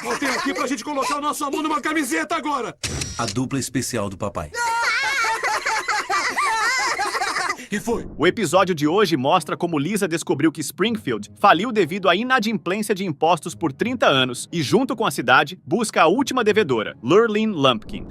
Voltem aqui pra gente colocar o nosso amor numa camiseta agora! A dupla especial do papai. Que foi? O episódio de hoje mostra como Lisa descobriu que Springfield faliu devido à inadimplência de impostos por 30 anos e, junto com a cidade, busca a última devedora, Lurleen Lumpkin.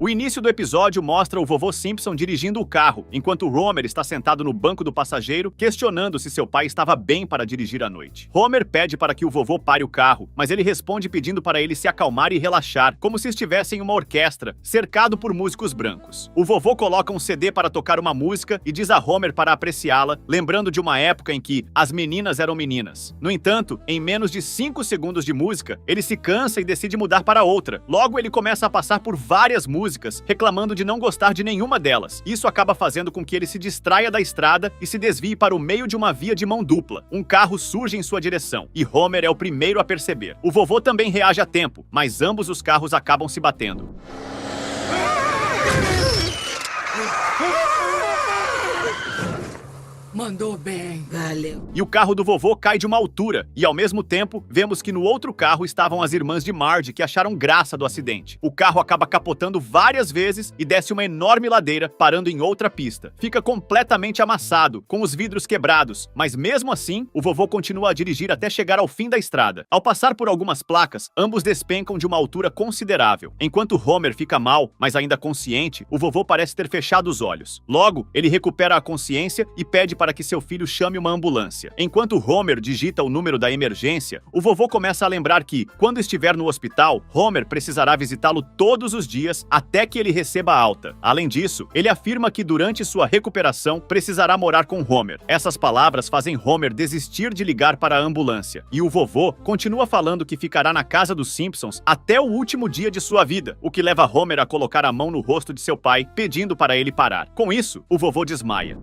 O início do episódio mostra o vovô Simpson dirigindo o carro, enquanto Homer está sentado no banco do passageiro, questionando se seu pai estava bem para dirigir à noite. Homer pede para que o vovô pare o carro, mas ele responde pedindo para ele se acalmar e relaxar, como se estivesse em uma orquestra, cercado por músicos brancos. O vovô coloca um CD para tocar uma música e diz a Homer para apreciá-la, lembrando de uma época em que as meninas eram meninas. No entanto, em menos de 5 segundos de música, ele se cansa e decide mudar para outra. Logo, ele começa a passar por várias músicas, reclamando de não gostar de nenhuma delas. Isso acaba fazendo com que ele se distraia da estrada e se desvie para o meio de uma via de mão dupla. Um carro surge em sua direção e Homer é o primeiro a perceber. O vovô também reage a tempo, mas ambos os carros acabam se batendo. Mandou bem. Valeu. E o carro do vovô cai de uma altura, e ao mesmo tempo, vemos que no outro carro estavam as irmãs de Marge, que acharam graça do acidente. O carro acaba capotando várias vezes e desce uma enorme ladeira, parando em outra pista. Fica completamente amassado, com os vidros quebrados, mas mesmo assim, o vovô continua a dirigir até chegar ao fim da estrada. Ao passar por algumas placas, ambos despencam de uma altura considerável. Enquanto Homer fica mal, mas ainda consciente, o vovô parece ter fechado os olhos. Logo, ele recupera a consciência e pede para que seu filho chame uma ambulância. Enquanto Homer digita o número da emergência, o vovô começa a lembrar que, quando estiver no hospital, Homer precisará visitá-lo todos os dias até que ele receba alta. Além disso, ele afirma que durante sua recuperação precisará morar com Homer. Essas palavras fazem Homer desistir de ligar para a ambulância. E o vovô continua falando que ficará na casa dos Simpsons até o último dia de sua vida, o que leva Homer a colocar a mão no rosto de seu pai, pedindo para ele parar. Com isso, o vovô desmaia.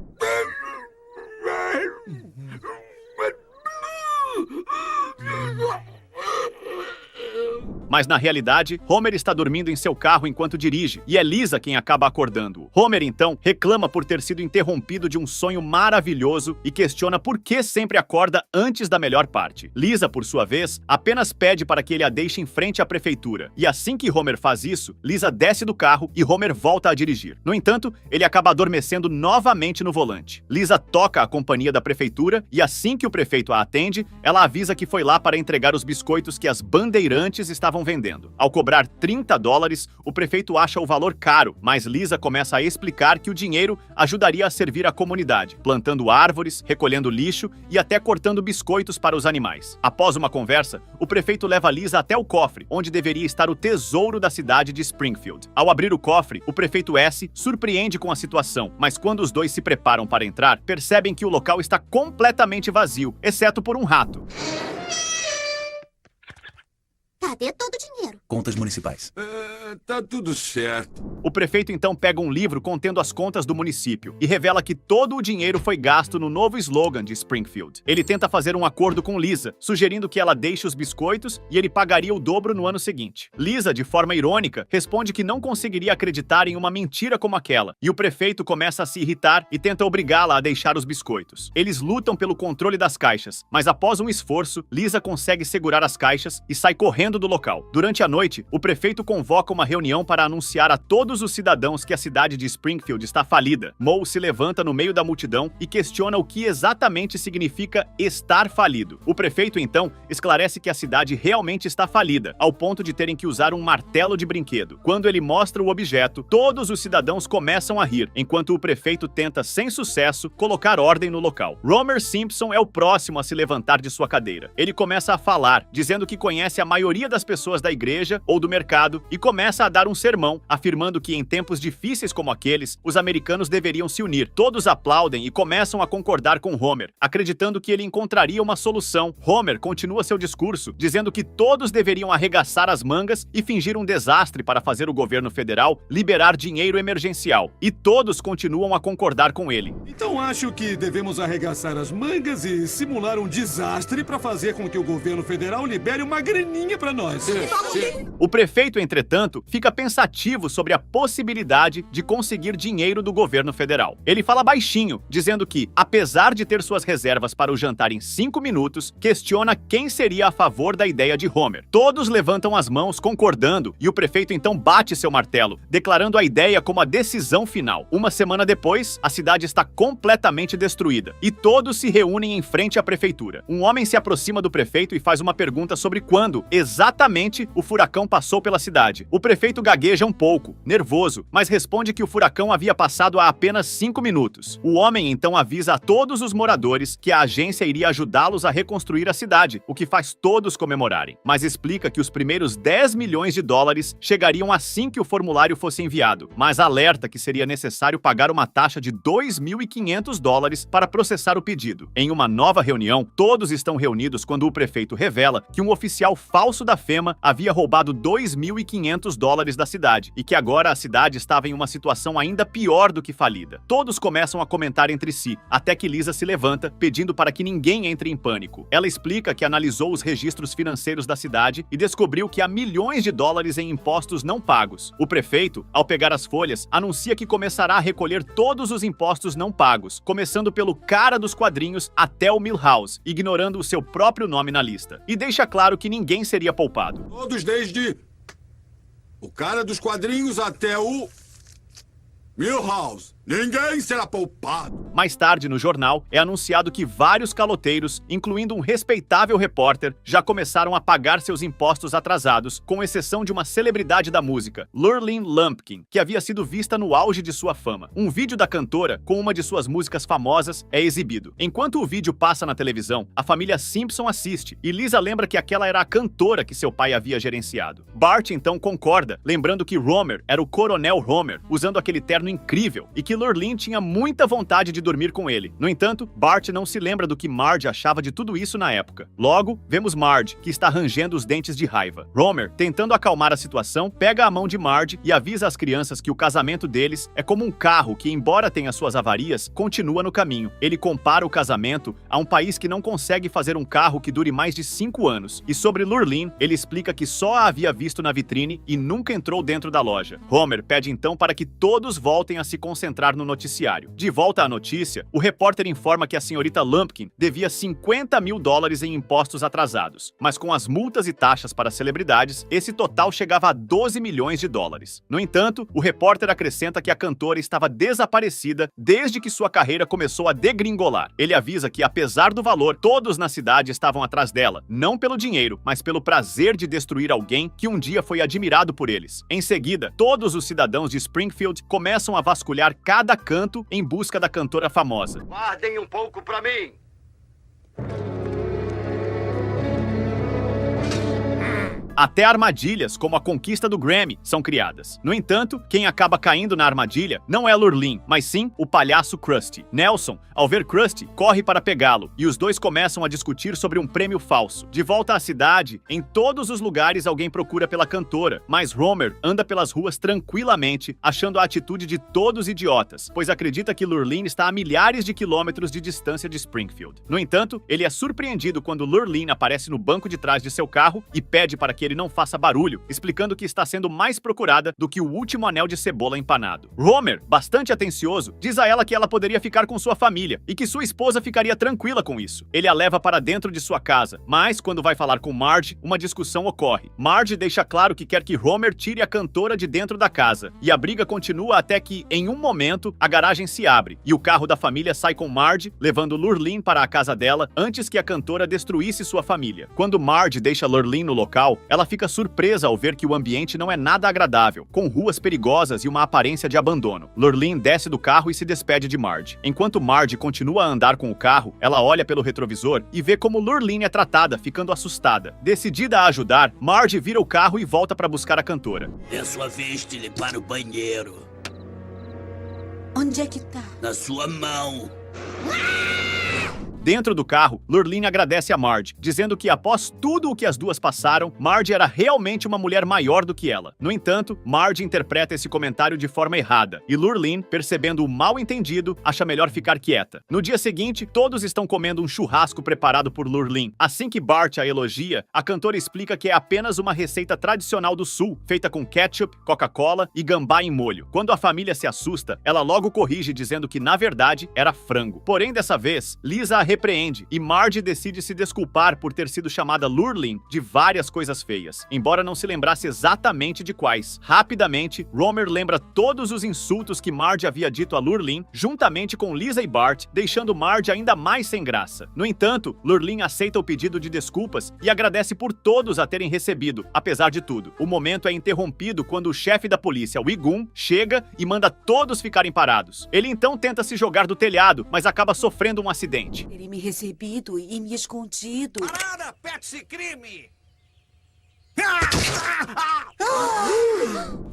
Mas na realidade, Homer está dormindo em seu carro enquanto dirige, e é Lisa quem acaba acordando-o. Homer, então, reclama por ter sido interrompido de um sonho maravilhoso e questiona por que sempre acorda antes da melhor parte. Lisa, por sua vez, apenas pede para que ele a deixe em frente à prefeitura. E assim que Homer faz isso, Lisa desce do carro e Homer volta a dirigir. No entanto, ele acaba adormecendo novamente no volante. Lisa toca a companhia da prefeitura e assim que o prefeito a atende, ela avisa que foi lá para entregar os biscoitos que as bandeirantes estavam vendendo. Ao cobrar $30, o prefeito acha o valor caro, mas Lisa começa a explicar que o dinheiro ajudaria a servir a comunidade, plantando árvores, recolhendo lixo e até cortando biscoitos para os animais. Após uma conversa, o prefeito leva Lisa até o cofre, onde deveria estar o tesouro da cidade de Springfield. Ao abrir o cofre, o prefeito S surpreende com a situação, mas quando os dois se preparam para entrar, percebem que o local está completamente vazio, exceto por um rato. Cadê todo o dinheiro? Contas municipais. Tá tudo certo. O prefeito então pega um livro contendo as contas do município e revela que todo o dinheiro foi gasto no novo slogan de Springfield. Ele tenta fazer um acordo com Lisa, sugerindo que ela deixe os biscoitos e ele pagaria o dobro no ano seguinte. Lisa, de forma irônica, responde que não conseguiria acreditar em uma mentira como aquela, e o prefeito começa a se irritar e tenta obrigá-la a deixar os biscoitos. Eles lutam pelo controle das caixas, mas após um esforço, Lisa consegue segurar as caixas e sai correndo do local. Durante a noite, o prefeito convoca uma reunião para anunciar a todos os cidadãos que a cidade de Springfield está falida. Moe se levanta no meio da multidão e questiona o que exatamente significa estar falido. O prefeito, então, esclarece que a cidade realmente está falida, ao ponto de terem que usar um martelo de brinquedo. Quando ele mostra o objeto, todos os cidadãos começam a rir, enquanto o prefeito tenta, sem sucesso, colocar ordem no local. Homer Simpson é o próximo a se levantar de sua cadeira. Ele começa a falar, dizendo que conhece a maioria das pessoas da igreja ou do mercado e começa a dar um sermão, afirmando que em tempos difíceis como aqueles, os americanos deveriam se unir. Todos aplaudem e começam a concordar com Homer, acreditando que ele encontraria uma solução. Homer continua seu discurso, dizendo que todos deveriam arregaçar as mangas e fingir um desastre para fazer o governo federal liberar dinheiro emergencial. E todos continuam a concordar com ele. Então acho que devemos arregaçar as mangas e simular um desastre para fazer com que o governo federal libere uma graninha para nós. nós. O prefeito, entretanto, fica pensativo sobre a possibilidade de conseguir dinheiro do governo federal. Ele fala baixinho, dizendo que, apesar de ter suas reservas para o jantar em 5 minutos, questiona quem seria a favor da ideia de Homer. Todos levantam as mãos, concordando, e o prefeito então bate seu martelo, declarando a ideia como a decisão final. Uma semana depois, a cidade está completamente destruída, e todos se reúnem em frente à prefeitura. Um homem se aproxima do prefeito e faz uma pergunta sobre quando, exatamente, o furacão passou pela cidade. O prefeito gagueja um pouco, nervoso, mas responde que o furacão havia passado há apenas 5 minutos. O homem então avisa a todos os moradores que a agência iria ajudá-los a reconstruir a cidade, o que faz todos comemorarem. Mas explica que os primeiros 10 milhões de dólares chegariam assim que o formulário fosse enviado, mas alerta que seria necessário pagar uma taxa de 2.500 dólares para processar o pedido. Em uma nova reunião, todos estão reunidos quando o prefeito revela que um oficial falso da FEMA havia roubado 2.500 dólares da cidade e que agora a cidade estava em uma situação ainda pior do que falida. Todos começam a comentar entre si, até que Lisa se levanta, pedindo para que ninguém entre em pânico. Ela explica que analisou os registros financeiros da cidade e descobriu que há milhões de dólares em impostos não pagos. O prefeito, ao pegar as folhas, anuncia que começará a recolher todos os impostos não pagos, começando pelo cara dos quadrinhos até o Milhouse, ignorando o seu próprio nome na lista. E deixa claro que ninguém seria poupado. Todos desde o cara dos quadrinhos até o Milhouse. Ninguém será poupado. Mais tarde, no jornal, é anunciado que vários caloteiros, incluindo um respeitável repórter, já começaram a pagar seus impostos atrasados, com exceção de uma celebridade da música, Lurleen Lumpkin, que havia sido vista no auge de sua fama. Um vídeo da cantora, com uma de suas músicas famosas, é exibido. Enquanto o vídeo passa na televisão, a família Simpson assiste, e Lisa lembra que aquela era a cantora que seu pai havia gerenciado. Bart então concorda, lembrando que Homer era o Coronel Homer, usando aquele terno incrível, e que Lurleen tinha muita vontade de dormir com ele. No entanto, Bart não se lembra do que Marge achava de tudo isso na época. Logo, vemos Marge, que está rangendo os dentes de raiva. Homer, tentando acalmar a situação, pega a mão de Marge e avisa as crianças que o casamento deles é como um carro que, embora tenha suas avarias, continua no caminho. Ele compara o casamento a um país que não consegue fazer um carro que dure mais de 5 anos. E sobre Lurleen, ele explica que só a havia visto na vitrine e nunca entrou dentro da loja. Homer pede então para que todos voltem a se concentrar no noticiário. De volta à notícia, o repórter informa que a senhorita Lumpkin devia 50 mil dólares em impostos atrasados, mas com as multas e taxas para celebridades, esse total chegava a 12 milhões de dólares. No entanto, o repórter acrescenta que a cantora estava desaparecida desde que sua carreira começou a degringolar. Ele avisa que, apesar do valor, todos na cidade estavam atrás dela, não pelo dinheiro, mas pelo prazer de destruir alguém que um dia foi admirado por eles. Em seguida, todos os cidadãos de Springfield começam a vasculhar cada canto em busca da cantora famosa. Guardem um pouco pra mim. Até armadilhas, como a conquista do Grammy, são criadas. No entanto, quem acaba caindo na armadilha não é Lurleen, mas sim o palhaço Krusty. Nelson, ao ver Krusty, corre para pegá-lo, e os dois começam a discutir sobre um prêmio falso. De volta à cidade, em todos os lugares alguém procura pela cantora, mas Homer anda pelas ruas tranquilamente, achando a atitude de todos idiotas, pois acredita que Lurleen está a milhares de quilômetros de distância de Springfield. No entanto, ele é surpreendido quando Lurleen aparece no banco de trás de seu carro e pede para que ele não faça barulho, explicando que está sendo mais procurada do que o último anel de cebola empanado. Homer, bastante atencioso, diz a ela que ela poderia ficar com sua família e que sua esposa ficaria tranquila com isso. Ele a leva para dentro de sua casa, mas quando vai falar com Marge, uma discussão ocorre. Marge deixa claro que quer que Homer tire a cantora de dentro da casa, e a briga continua até que, em um momento, a garagem se abre e o carro da família sai com Marge, levando Lurleen para a casa dela antes que a cantora destruísse sua família. Quando Marge deixa Lurleen no local, ela fica surpresa ao ver que o ambiente não é nada agradável, com ruas perigosas e uma aparência de abandono. Lurleen desce do carro e se despede de Marge. Enquanto Marge continua a andar com o carro, ela olha pelo retrovisor e vê como Lurleen é tratada, ficando assustada. Decidida a ajudar, Marge vira o carro e volta para buscar a cantora. É sua vez de limpar o banheiro. Onde é que tá? Na sua mão. Dentro do carro, Lurleen agradece a Marge, dizendo que após tudo o que as duas passaram, Marge era realmente uma mulher maior do que ela. No entanto, Marge interpreta esse comentário de forma errada, e Lurleen, percebendo o mal entendido, acha melhor ficar quieta. No dia seguinte, todos estão comendo um churrasco preparado por Lurleen. Assim que Bart a elogia, a cantora explica que é apenas uma receita tradicional do sul, feita com ketchup, Coca-Cola e gambá em molho. Quando a família se assusta, ela logo corrige dizendo que na verdade era frango. Porém, dessa vez, Lisa a repreende e Marge decide se desculpar por ter sido chamada Lurleen de várias coisas feias, embora não se lembrasse exatamente de quais. Rapidamente, Romer lembra todos os insultos que Marge havia dito a Lurleen, juntamente com Lisa e Bart, deixando Marge ainda mais sem graça. No entanto, Lurleen aceita o pedido de desculpas e agradece por todos a terem recebido, apesar de tudo. O momento é interrompido quando o chefe da polícia, Wiggum, chega e manda todos ficarem parados. Ele então tenta se jogar do telhado, mas acaba sofrendo um acidente. Ele me recebido e me escondido. Parada, Pepsi Crime!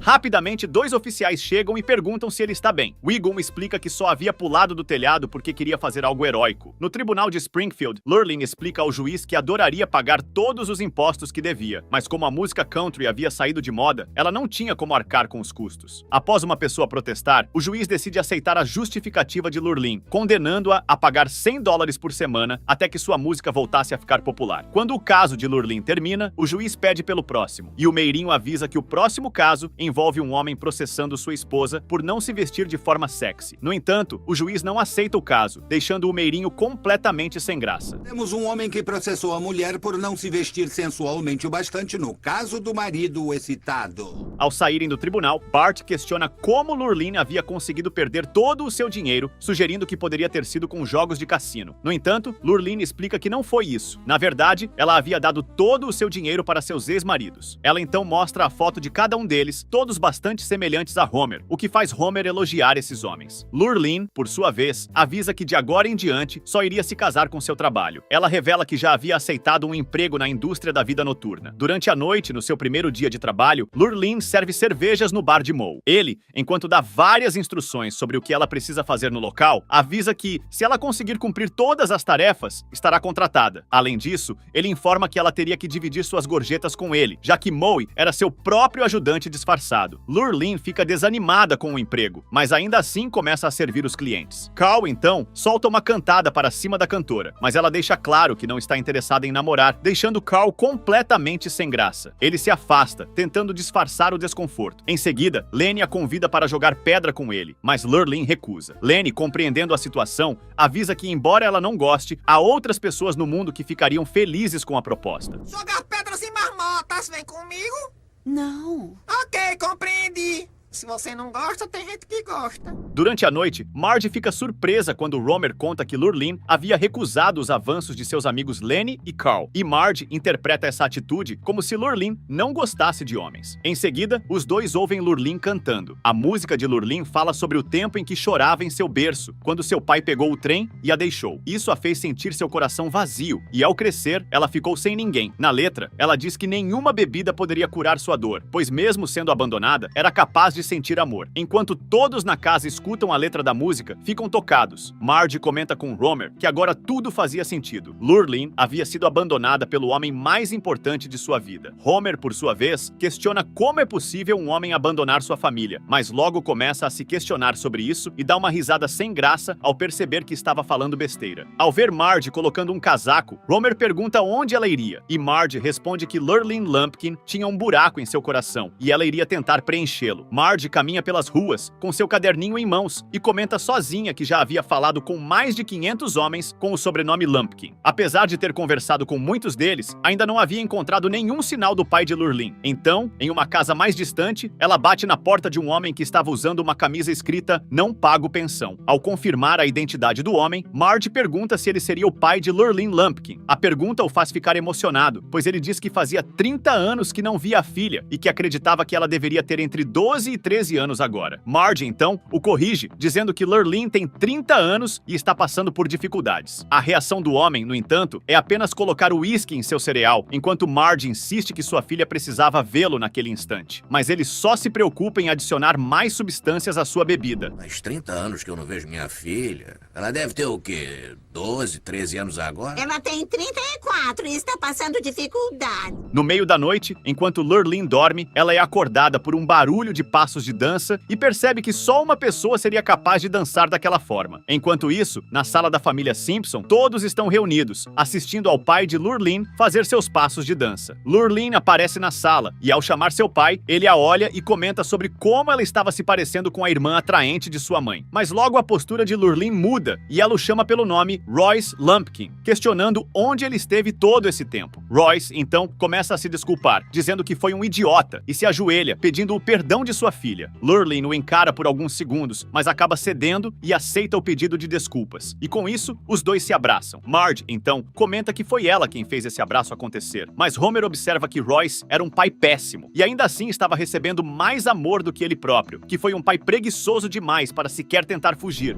Rapidamente, dois oficiais chegam e perguntam se ele está bem. Wiggum explica que só havia pulado do telhado porque queria fazer algo heróico. No tribunal de Springfield, Lurleen explica ao juiz que adoraria pagar todos os impostos que devia, mas como a música country havia saído de moda, ela não tinha como arcar com os custos. Após uma pessoa protestar, o juiz decide aceitar a justificativa de Lurleen, condenando-a a pagar $100 por semana até que sua música voltasse a ficar popular. Quando o caso de Lurleen termina, o juiz pede pelo próximo, e o meirinho avisa que o próximo caso envolve um homem processando sua esposa por não se vestir de forma sexy. No entanto, o juiz não aceita o caso, deixando o meirinho completamente sem graça. Temos um homem que processou a mulher por não se vestir sensualmente o bastante no caso do marido excitado. Ao saírem do tribunal, Bart questiona como Lurleen havia conseguido perder todo o seu dinheiro, sugerindo que poderia ter sido com jogos de cassino. No entanto, Lurleen explica que não foi isso. Na verdade, ela havia dado todo o seu dinheiro para seus ex-maridos. Ela então mostra a foto de cada um deles, todos bastante semelhantes a Homer, o que faz Homer elogiar esses homens. Lurleen, por sua vez, avisa que de agora em diante só iria se casar com seu trabalho. Ela revela que já havia aceitado um emprego na indústria da vida noturna. Durante a noite, no seu primeiro dia de trabalho, Lurleen serve cervejas no bar de Moe. Ele, enquanto dá várias instruções sobre o que ela precisa fazer no local, avisa que, se ela conseguir cumprir todas as tarefas, estará contratada. Além disso, ele informa que ela teria que dividir suas gorjetas com ele, já que Moe era seu próprio ajudante disfarçado. Lurleen fica desanimada com o emprego, mas ainda assim começa a servir os clientes. Carl, então, solta uma cantada para cima da cantora, mas ela deixa claro que não está interessada em namorar, deixando Carl completamente sem graça. Ele se afasta, tentando disfarçar o desconforto. Em seguida, Lenny a convida para jogar pedra com ele, mas Lurleen recusa. Lenny, compreendendo a situação, avisa que, embora ela não goste, há outras pessoas no mundo que ficariam felizes com a proposta. Jogar pedras em marmotas, vem comigo? Não. Ok, compreendi. Se você não gosta, tem gente que gosta. Durante a noite, Marge fica surpresa quando Romer conta que Lurleen havia recusado os avanços de seus amigos Lenny e Carl, e Marge interpreta essa atitude como se Lurleen não gostasse de homens. Em seguida, os dois ouvem Lurleen cantando. A música de Lurleen fala sobre o tempo em que chorava em seu berço, quando seu pai pegou o trem e a deixou. Isso a fez sentir seu coração vazio, e ao crescer, ela ficou sem ninguém. Na letra, ela diz que nenhuma bebida poderia curar sua dor, pois mesmo sendo abandonada, era capaz de sentir amor. Enquanto todos na casa escutam a letra da música, ficam tocados. Marge comenta com Romer que agora tudo fazia sentido. Lurleen havia sido abandonada pelo homem mais importante de sua vida. Homer, por sua vez, questiona como é possível um homem abandonar sua família, mas logo começa a se questionar sobre isso e dá uma risada sem graça ao perceber que estava falando besteira. Ao ver Marge colocando um casaco, Romer pergunta onde ela iria, e Marge responde que Lurleen Lumpkin tinha um buraco em seu coração e ela iria tentar preenchê-lo. Marge caminha pelas ruas com seu caderninho em mãos e comenta sozinha que já havia falado com mais de 500 homens com o sobrenome Lumpkin. Apesar de ter conversado com muitos deles, ainda não havia encontrado nenhum sinal do pai de Lurleen. Então, em uma casa mais distante, ela bate na porta de um homem que estava usando uma camisa escrita "Não pago pensão". Ao confirmar a identidade do homem, Marge pergunta se ele seria o pai de Lurleen Lumpkin. A pergunta o faz ficar emocionado, pois ele diz que fazia 30 anos que não via a filha e que acreditava que ela deveria ter entre 12 e 13 anos agora. Marge, então, o corrige, dizendo que Lurleen tem 30 anos e está passando por dificuldades. A reação do homem, no entanto, é apenas colocar o uísque em seu cereal, enquanto Marge insiste que sua filha precisava vê-lo naquele instante. Mas ele só se preocupa em adicionar mais substâncias à sua bebida. Faz 30 anos que eu não vejo minha filha. Ela deve ter o quê? 12, 13 anos agora? Ela tem 34 e está passando dificuldade. No meio da noite, enquanto Lurleen dorme, ela é acordada por um barulho de passos de dança e percebe que só uma pessoa seria capaz de dançar daquela forma. Enquanto isso, na sala da família Simpson, todos estão reunidos, assistindo ao pai de Lurleen fazer seus passos de dança. Lurleen aparece na sala e, ao chamar seu pai, ele a olha e comenta sobre como ela estava se parecendo com a irmã atraente de sua mãe. Mas logo a postura de Lurleen muda e ela o chama pelo nome Royce Lumpkin, questionando onde ele esteve todo esse tempo. Royce, então, começa a se desculpar, dizendo que foi um idiota e se ajoelha, pedindo o perdão de sua filha. Lurleen o encara por alguns segundos, mas acaba cedendo e aceita o pedido de desculpas. E com isso, os dois se abraçam. Marge, então, comenta que foi ela quem fez esse abraço acontecer, mas Homer observa que Royce era um pai péssimo e ainda assim estava recebendo mais amor do que ele próprio, que foi um pai preguiçoso demais para sequer tentar fugir.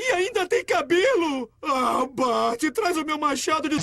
E ainda tem cabelo! Ah, Bart, traz o meu machado de...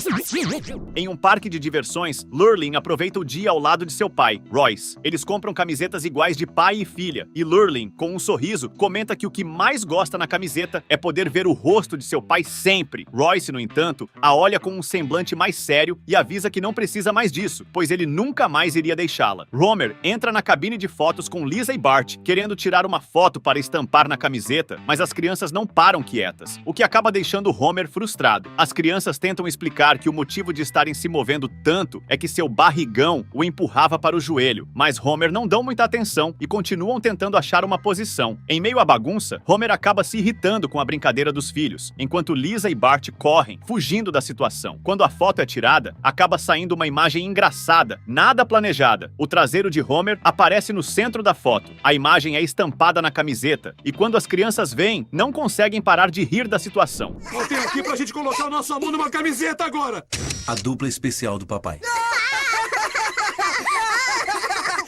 Em um parque de diversões, Lurleen aproveita o dia ao lado de seu pai, Royce. Eles compram camisetas iguais de pai e filha, e Lurleen, com um sorriso, comenta que o que mais gosta na camiseta é poder ver o rosto de seu pai sempre. Royce, no entanto, a olha com um semblante mais sério e avisa que não precisa mais disso, pois ele nunca mais iria deixá-la. Homer entra na cabine de fotos com Lisa e Bart, querendo tirar uma foto para estampar na camiseta, mas as crianças não param quietas, o que acaba deixando Homer frustrado. As crianças tentam explicar que o motivo de estarem se movendo tanto é que seu barrigão o empurrava para o joelho, mas Homer não dão muita atenção e continuam tentando achar uma posição. Em meio à bagunça, Homer acaba se irritando com a brincadeira dos filhos, enquanto Lisa e Bart correm, fugindo da situação. Quando a foto é tirada, acaba saindo uma imagem engraçada, nada planejada. O traseiro de Homer aparece no centro da foto. A imagem é estampada na camiseta, e quando as crianças veem, não conseguem parar de rir da situação. Voltei aqui pra gente colocar o nosso amor numa camiseta agora! A dupla especial do papai.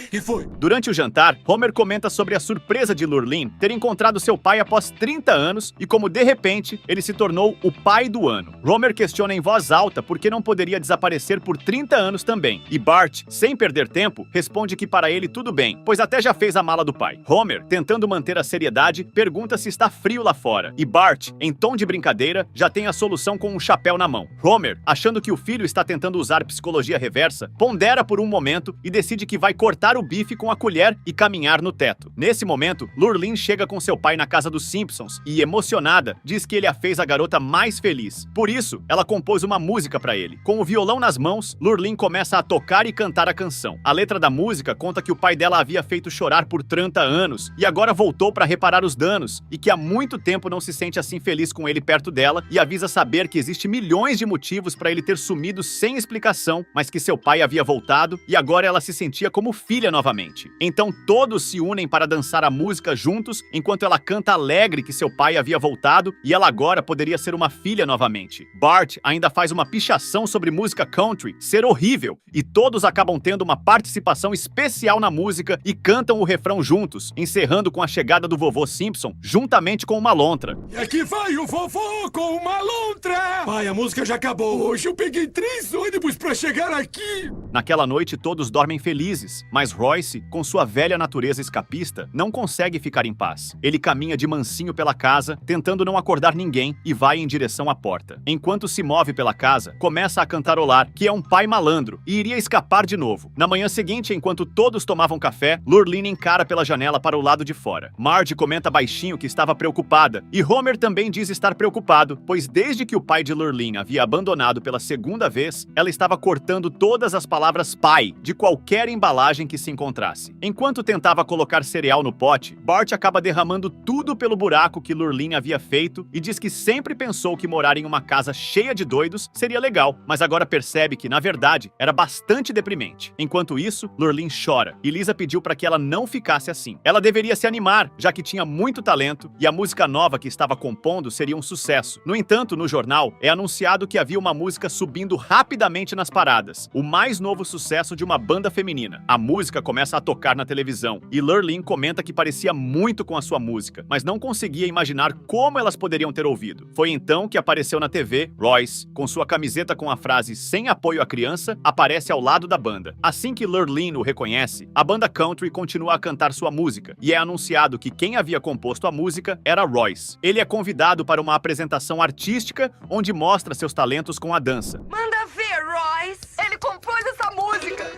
Que foi? Durante o jantar, Homer comenta sobre a surpresa de Lurleen ter encontrado seu pai após 30 anos e como, de repente, ele se tornou o pai do ano. Homer questiona em voz alta por que não poderia desaparecer por 30 anos também. E Bart, sem perder tempo, responde que para ele tudo bem, pois até já fez a mala do pai. Homer, tentando manter a seriedade, pergunta se está frio lá fora. E Bart, em tom de brincadeira, já tem a solução com um chapéu na mão. Homer, achando que o filho está tentando usar psicologia reversa, pondera por um momento e decide que vai cortar o bife com a colher e caminhar no teto. Nesse momento, Lurleen chega com seu pai na casa dos Simpsons e, emocionada, diz que ele a fez a garota mais feliz. Por isso, ela compôs uma música para ele. Com o violão nas mãos, Lurleen começa a tocar e cantar a canção. A letra da música conta que o pai dela havia feito chorar por 30 anos e agora voltou para reparar os danos e que há muito tempo não se sente assim feliz com ele perto dela e avisa saber que existe milhões de motivos para ele ter sumido sem explicação, mas que seu pai havia voltado e agora ela se sentia como filha novamente. Então todos se unem para dançar a música juntos, enquanto ela canta alegre que seu pai havia voltado e ela agora poderia ser uma filha novamente. Bart ainda faz uma pichação sobre música country ser horrível, e todos acabam tendo uma participação especial na música e cantam o refrão juntos, encerrando com a chegada do vovô Simpson, juntamente com uma lontra. E aqui vai o vovô com uma lontra! Pai, a música já acabou. Hoje eu peguei 3 ônibus pra chegar aqui. Naquela noite todos dormem felizes, mas Royce, com sua velha natureza escapista, não consegue ficar em paz. Ele caminha de mansinho pela casa, tentando não acordar ninguém, e vai em direção à porta. Enquanto se move pela casa, começa a cantarolar que é um pai malandro e iria escapar de novo. Na manhã seguinte, enquanto todos tomavam café, Lurleen encara pela janela para o lado de fora. Marge comenta baixinho que estava preocupada, e Homer também diz estar preocupado, pois desde que o pai de Lurleen havia abandonado pela segunda vez, ela estava cortando todas as palavras pai de qualquer embalagem que se encontrasse. Enquanto tentava colocar cereal no pote, Bart acaba derramando tudo pelo buraco que Lurleen havia feito e diz que sempre pensou que morar em uma casa cheia de doidos seria legal, mas agora percebe que, na verdade, era bastante deprimente. Enquanto isso, Lurleen chora e Lisa pediu para que ela não ficasse assim. Ela deveria se animar, já que tinha muito talento e a música nova que estava compondo seria um sucesso. No entanto, no jornal, é anunciado que havia uma música subindo rapidamente nas paradas, o mais novo sucesso de uma banda feminina. A música música começa a tocar na televisão, e Lurleen comenta que parecia muito com a sua música, mas não conseguia imaginar como elas poderiam ter ouvido. Foi então que apareceu na TV Royce, com sua camiseta com a frase "Sem apoio à criança", aparece ao lado da banda. Assim que Lurleen o reconhece, a banda country continua a cantar sua música, e é anunciado que quem havia composto a música era Royce. Ele é convidado para uma apresentação artística, onde mostra seus talentos com a dança. Manda ver, Royce! Ele compôs essa música!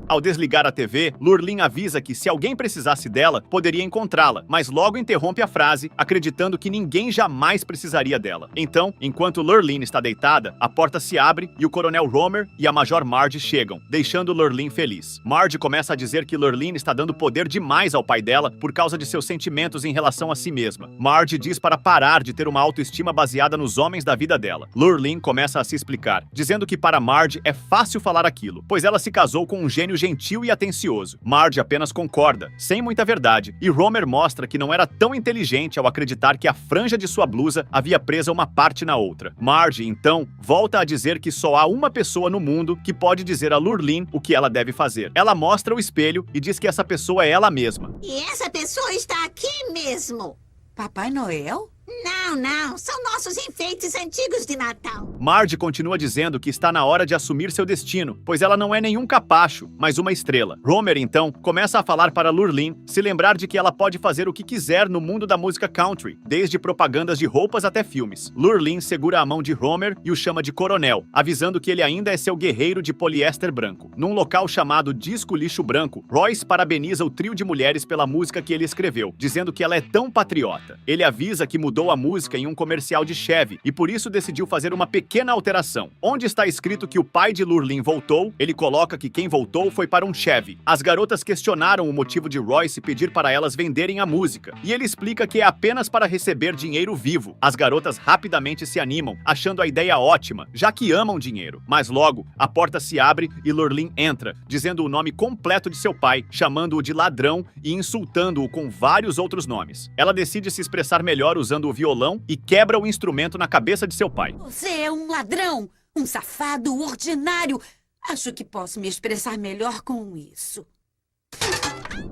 Ao desligar a TV, Lurleen avisa que se alguém precisasse dela, poderia encontrá-la, mas logo interrompe a frase, acreditando que ninguém jamais precisaria dela. Então, enquanto Lurleen está deitada, a porta se abre e o Coronel Romer e a Major Marge chegam, deixando Lurleen feliz. Marge começa a dizer que Lurleen está dando poder demais ao pai dela por causa de seus sentimentos em relação a si mesma. Marge diz para parar de ter uma autoestima baseada nos homens da vida dela. Lurleen começa a se explicar, dizendo que para Marge é fácil falar aquilo, pois ela se casou com um gênio gentil e atencioso. Marge apenas concorda, sem muita verdade, e Romer mostra que não era tão inteligente ao acreditar que a franja de sua blusa havia presa uma parte na outra. Marge, então, volta a dizer que só há uma pessoa no mundo que pode dizer a Lurleen o que ela deve fazer. Ela mostra o espelho e diz que essa pessoa é ela mesma. E essa pessoa está aqui mesmo. Papai Noel? Não. São nossos enfeites antigos de Natal. Marge continua dizendo que está na hora de assumir seu destino, pois ela não é nenhum capacho, mas uma estrela. Romer, então, começa a falar para Lurleen se lembrar de que ela pode fazer o que quiser no mundo da música country, desde propagandas de roupas até filmes. Lurleen segura a mão de Romer e o chama de Coronel, avisando que ele ainda é seu guerreiro de poliéster branco. Num local chamado Disco Lixo Branco, Royce parabeniza o trio de mulheres pela música que ele escreveu, dizendo que ela é tão patriota. Ele avisa que mudou a música em um comercial de Chevy e por isso decidiu fazer uma pequena alteração. Onde está escrito que o pai de Lurleen voltou, ele coloca que quem voltou foi para um Chevy. As garotas questionaram o motivo de Royce pedir para elas venderem a música, e ele explica que é apenas para receber dinheiro vivo. As garotas rapidamente se animam, achando a ideia ótima, já que amam dinheiro. Mas logo, a porta se abre e Lurleen entra, dizendo o nome completo de seu pai, chamando-o de ladrão e insultando-o com vários outros nomes. Ela decide se expressar melhor usando o violão e quebra o instrumento na cabeça de seu pai. Você é um ladrão, um safado ordinário. Acho que posso me expressar melhor com isso.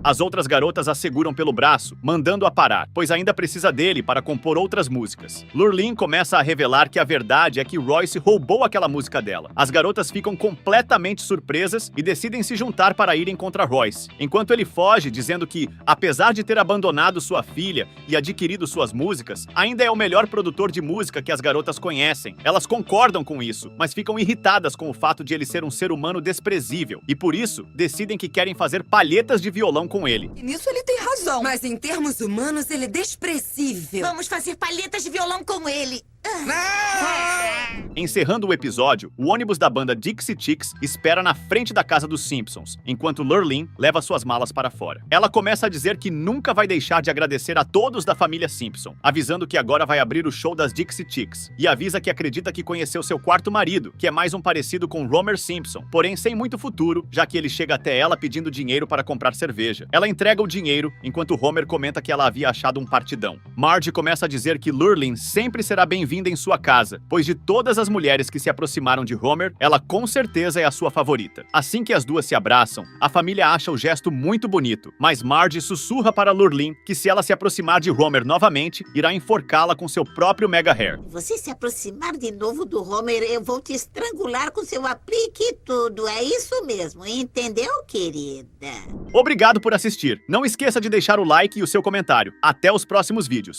As outras garotas a seguram pelo braço, mandando-a parar, pois ainda precisa dele para compor outras músicas. Lurleen começa a revelar que a verdade é que Royce roubou aquela música dela. As garotas ficam completamente surpresas e decidem se juntar para irem contra Royce, enquanto ele foge, dizendo que, apesar de ter abandonado sua filha e adquirido suas músicas, ainda é o melhor produtor de música que as garotas conhecem. Elas concordam com isso, mas ficam irritadas com o fato de ele ser um ser humano desprezível, e por isso, decidem que querem fazer palhetas de violão com ele. E nisso ele tem razão. Mas em termos humanos, ele é desprezível. Vamos fazer palhetas de violão com ele. Encerrando o episódio, o ônibus da banda Dixie Chicks espera na frente da casa dos Simpsons, enquanto Lurleen leva suas malas para fora. Ela começa a dizer que nunca vai deixar de agradecer a todos da família Simpson, avisando que agora vai abrir o show das Dixie Chicks, e avisa que acredita que conheceu seu quarto marido, que é mais um parecido com Homer Simpson, porém sem muito futuro, já que ele chega até ela pedindo dinheiro para comprar cerveja. Ela entrega o dinheiro, enquanto Homer comenta que ela havia achado um partidão. Marge começa a dizer que Lurleen sempre será bem-vinda em sua casa, pois de todas as mulheres que se aproximaram de Homer, ela com certeza é a sua favorita. Assim que as duas se abraçam, a família acha o gesto muito bonito, mas Marge sussurra para Lurleen que se ela se aproximar de Homer novamente, irá enforcá-la com seu próprio Mega Hair. Você se aproximar de novo do Homer, eu vou te estrangular com seu aplique e tudo. É isso mesmo, entendeu, querida? Obrigado por assistir. Não esqueça de deixar o like e o seu comentário. Até os próximos vídeos.